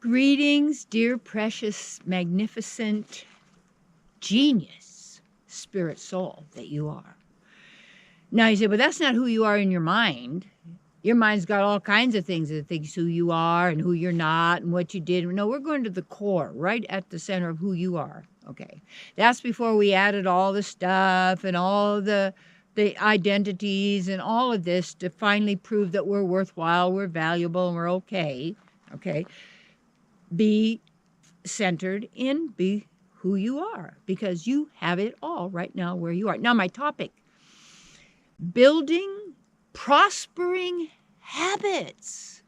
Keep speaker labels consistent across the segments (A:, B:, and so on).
A: Greetings, dear, precious, magnificent, genius, spirit soul that you are. Now you say, but that's not who you are in your mind. Your mind's got all kinds of things. It thinks who you are and who you're not and what you did. No, we're going to the core, right at the center of who you are. Okay. That's before we added all the stuff and all the identities and all of this to finally prove that we're worthwhile, we're valuable, and we're okay. Okay. Be centered in, be who you are, because you have it all right now where you are. Now, my topic, building prospering habits.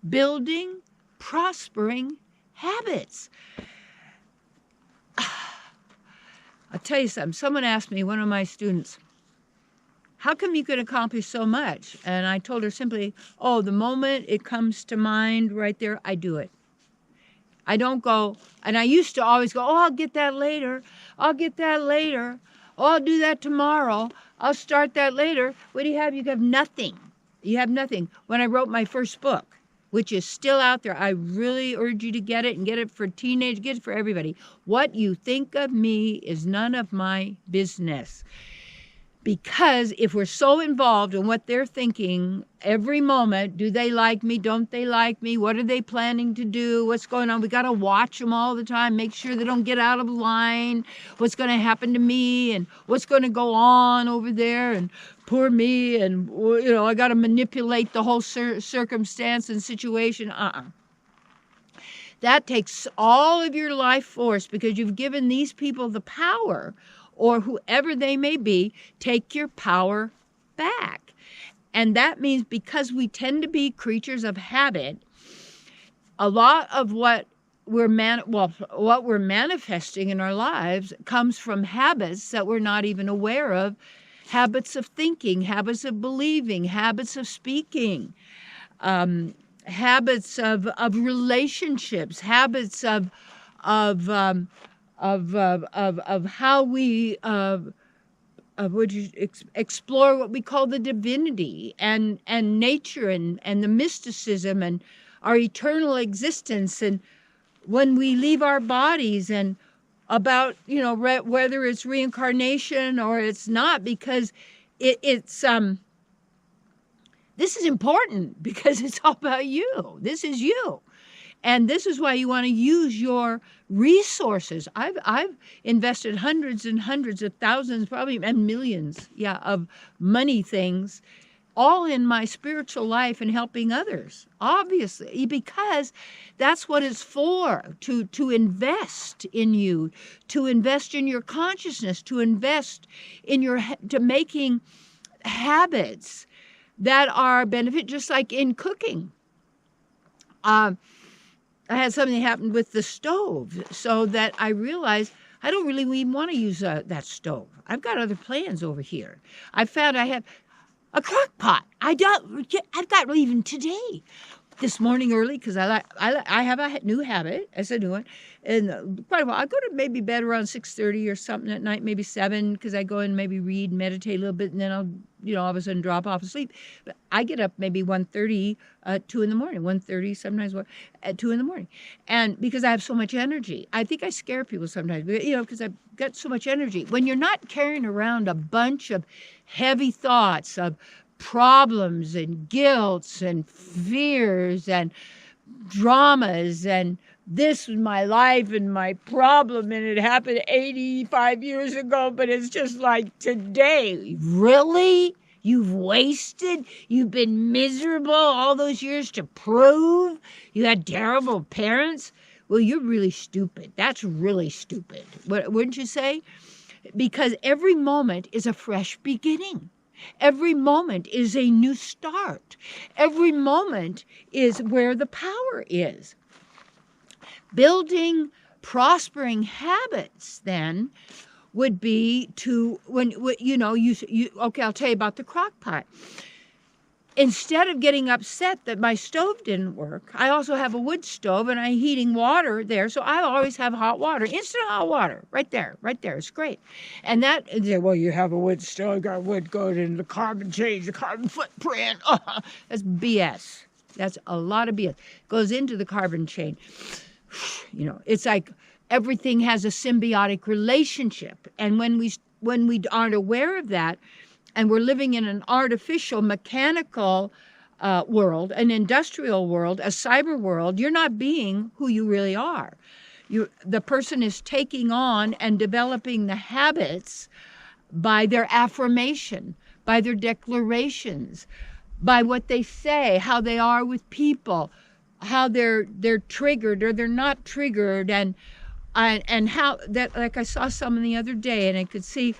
A: Building prospering habits. I'll tell you something. Someone asked me, one of my students, how come you could accomplish so much? And I told her simply, oh, the moment it comes to mind right there, I do it. I don't go, and I used to always go, oh, I'll get that later. I'll get that later. Oh, I'll do that tomorrow. I'll start that later. What do you have? You have nothing. You have nothing. When I wrote my first book, which is still out there, I really urge you to get it and get it for teenagers, get it for everybody. What you think of me is none of my business. Because if we're so involved in what they're thinking every moment, do they like me? Don't they like me? What are they planning to do? What's going on? We got to watch them all the time, make sure they don't get out of line. What's going to happen to me and what's going to go on over there and poor me. And, you know, I got to manipulate the whole circumstance and situation. That takes all of your life force because you've given these people the power, or whoever they may be, take your power back. And that means because we tend to be creatures of habit, a lot of what we're manifesting in our lives comes from habits that we're not even aware of, habits of thinking, habits of believing, habits of speaking, habits of relationships, habits of how we explore what we call the divinity and nature and the mysticism and our eternal existence, and when we leave our bodies, and about, you know, whether it's reincarnation or it's not, because it's this is important because it's all about you. This is you. And this is why you want to use your resources. I've invested hundreds and hundreds of thousands, probably, and millions, of money things, all in my spiritual life and helping others, obviously, because that's what it's for, to invest in you, to invest in your consciousness, to invest in to making habits that are benefit, just like in cooking. I had something happen with the stove, so that I realized I don't really even want to use that stove. I've got other plans over here. I found I have a crock pot. I've got even today, this morning early, because I have a new habit. It's a new one, and quite a while. I go to maybe bed around 6:30 or something at night, maybe 7, because I go and maybe read, meditate a little bit, and then I'll, all of a sudden drop off asleep. But I get up maybe 1:30, 2 in the morning, 1:30, sometimes at 2 in the morning, and because I have so much energy, I think I scare people sometimes, because I've got so much energy. When you're not carrying around a bunch of heavy thoughts of problems and guilts and fears and dramas, and this was my life and my problem, and it happened 85 years ago, but it's just like today. Really? You've been miserable all those years to prove you had terrible parents? Well, you're really stupid. That's really stupid. Wouldn't you say? Because every moment is a fresh beginning. Every moment is a new start. Every moment is where the power is. Building prospering habits, then, would be to, okay, I'll tell you about the crock pot. Instead of getting upset that my stove didn't work, I also have a wood stove and I'm heating water there. So I always have hot water, instant hot water, right there. It's great. And well, you have a wood stove, got wood going in the carbon change, the carbon footprint. That's BS. That's a lot of BS. Goes into the carbon chain. You know, it's like everything has a symbiotic relationship. And when we aren't aware of that, and we're living in an artificial, mechanical world, an industrial world, a cyber world, you're not being who you really are. The person is taking on and developing the habits by their affirmation, by their declarations, by what they say, how they are with people, how they're triggered or they're not triggered, and how that, like I saw someone the other day, and I could see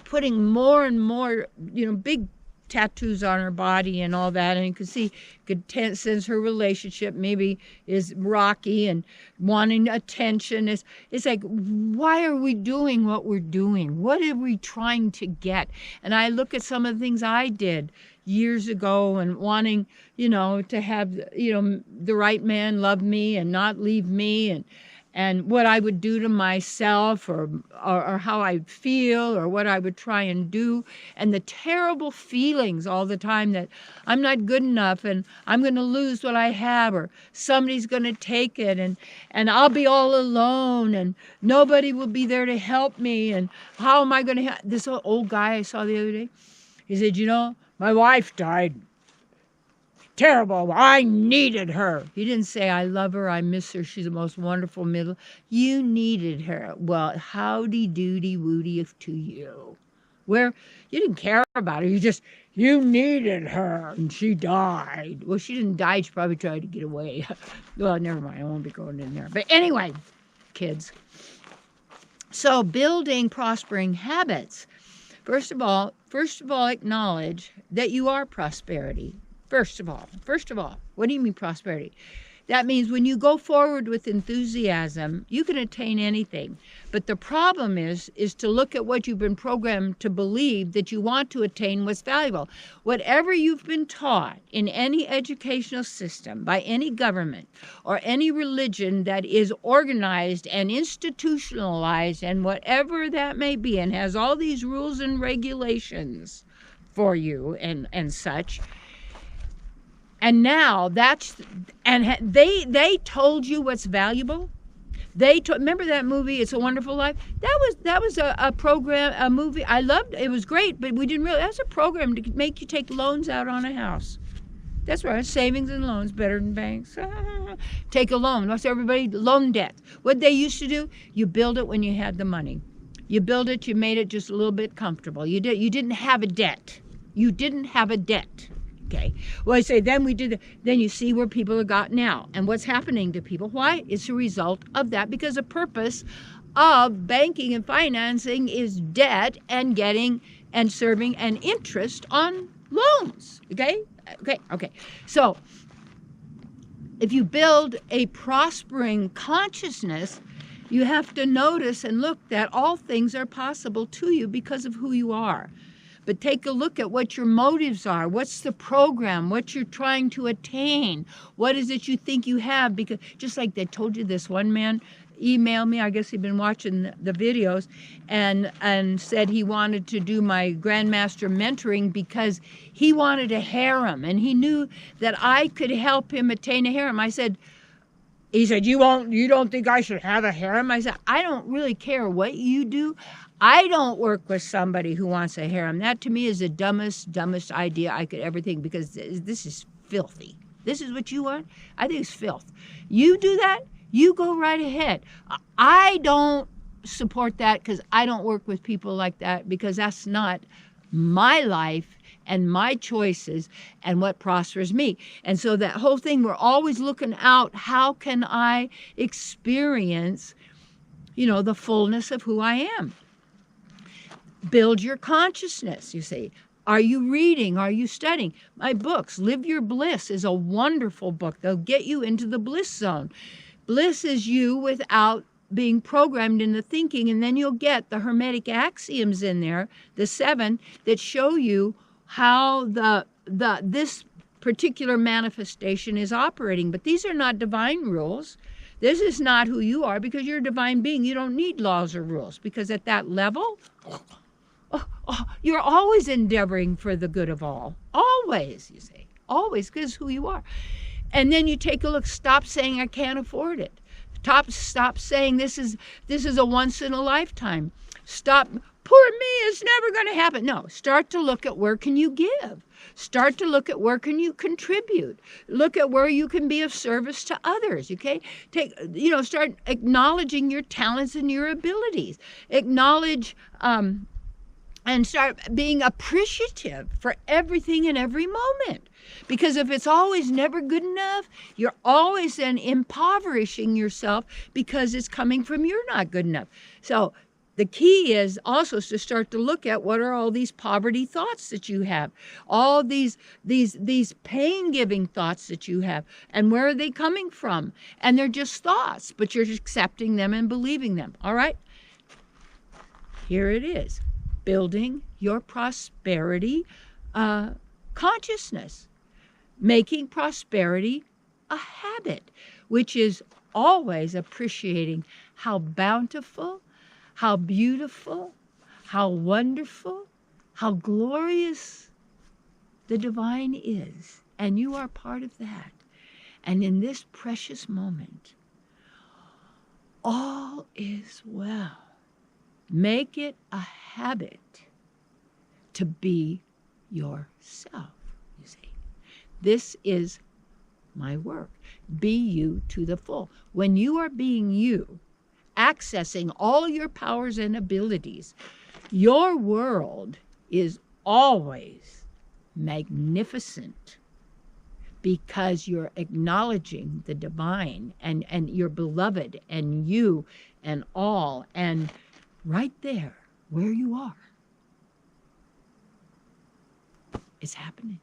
A: putting more and more, you know, big tattoos on her body and all that, and you could sense her relationship maybe is rocky and wanting attention. It's like, why are we doing what we're doing? What are we trying to get? And I look at some of the things I did years ago and wanting, you know, to have, you know, the right man love me and not leave me, and what I would do to myself or how I'd feel or what I would try and do, and the terrible feelings all the time that I'm not good enough and I'm going to lose what I have, or somebody's going to take it, and I'll be all alone and nobody will be there to help me, and how am I going to this old guy I saw the other day, he said, you know, my wife died. Terrible. I needed her. He didn't say, I love her, I miss her, she's the most wonderful middle. You needed her. Well, howdy doody woody to you. Where you didn't care about her. You needed her and she died. Well, she didn't die. She probably tried to get away. Well, never mind. I won't be going in there. But anyway, kids. So building prospering habits. First of all, acknowledge that you are prosperity. First of all, what do you mean prosperity? That means when you go forward with enthusiasm, you can attain anything. But the problem is to look at what you've been programmed to believe that you want to attain what's valuable. Whatever you've been taught in any educational system, by any government or any religion that is organized and institutionalized, and whatever that may be, and has all these rules and regulations for you and such. And now they told you what's valuable. Remember that movie, It's a Wonderful Life? That was a program, a movie I loved. It was great, but we didn't realize that's a program to make you take loans out on a house. That's right, savings and loans better than banks. Take a loan. What's everybody? Loan debt. What they used to do, you build it when you had the money. You build it, you made it just a little bit comfortable. You didn't have a debt. You didn't have a debt. Okay. Well, I say then then you see where people have got now and what's happening to people. Why? It's a result of that, because the purpose of banking and financing is debt and getting and serving an interest on loans. Okay. So if you build a prospering consciousness, you have to notice and look that all things are possible to you because of who you are. But take a look at what your motives are. What's the program? What you're trying to attain? What is it you think you have? Because just like they told you, this one man emailed me, I guess he'd been watching the videos, and said he wanted to do my Grandmaster mentoring because he wanted a harem, and he knew that I could help him attain a harem. He said, you don't think I should have a harem? I said, I don't really care what you do. I don't work with somebody who wants a harem. That to me is the dumbest idea I could ever think, because this is filthy. This is what you want? I think it's filth. You do that, you go right ahead. I don't support that, because I don't work with people like that, because that's not my life and my choices and what prospers me. And so that whole thing, we're always looking out, how can I experience, the fullness of who I am? Build your consciousness, you see. Are you reading? Are you studying? My books, Live Your Bliss is a wonderful book. They'll get you into the bliss zone. Bliss is you without being programmed into thinking, and then you'll get the Hermetic axioms in there, the 7, that show you how this particular manifestation is operating. But these are not divine rules. This is not who you are, because you're a divine being. You don't need laws or rules, because at that level, you're always endeavoring for the good of all. Always, you see. always, because who you are. And then you take a look. Stop saying I can't afford it. Stop saying this is a once in a lifetime. Stop, poor me, it's never going to happen. No, start to look at where can you give. Start to look at where can you contribute. Look at where you can be of service to others, okay? Start acknowledging your talents and your abilities. Acknowledge and start being appreciative for everything in every moment. Because if it's always never good enough, you're always then impoverishing yourself because it's coming from you're not good enough. So the key is also to start to look at what are all these poverty thoughts that you have, all these pain-giving thoughts that you have, and where are they coming from? And they're just thoughts, but you're accepting them and believing them. All right? Here it is. Building your prosperity consciousness. Making prosperity a habit, which is always appreciating how bountiful, how beautiful, how wonderful, how glorious the divine is. And you are part of that. And in this precious moment, all is well. Make it a habit to be yourself, you see. This is my work. Be you to the full. When you are being you, accessing all your powers and abilities, your world is always magnificent because you're acknowledging the divine and your beloved and you and all, and right there where you are, it's happening.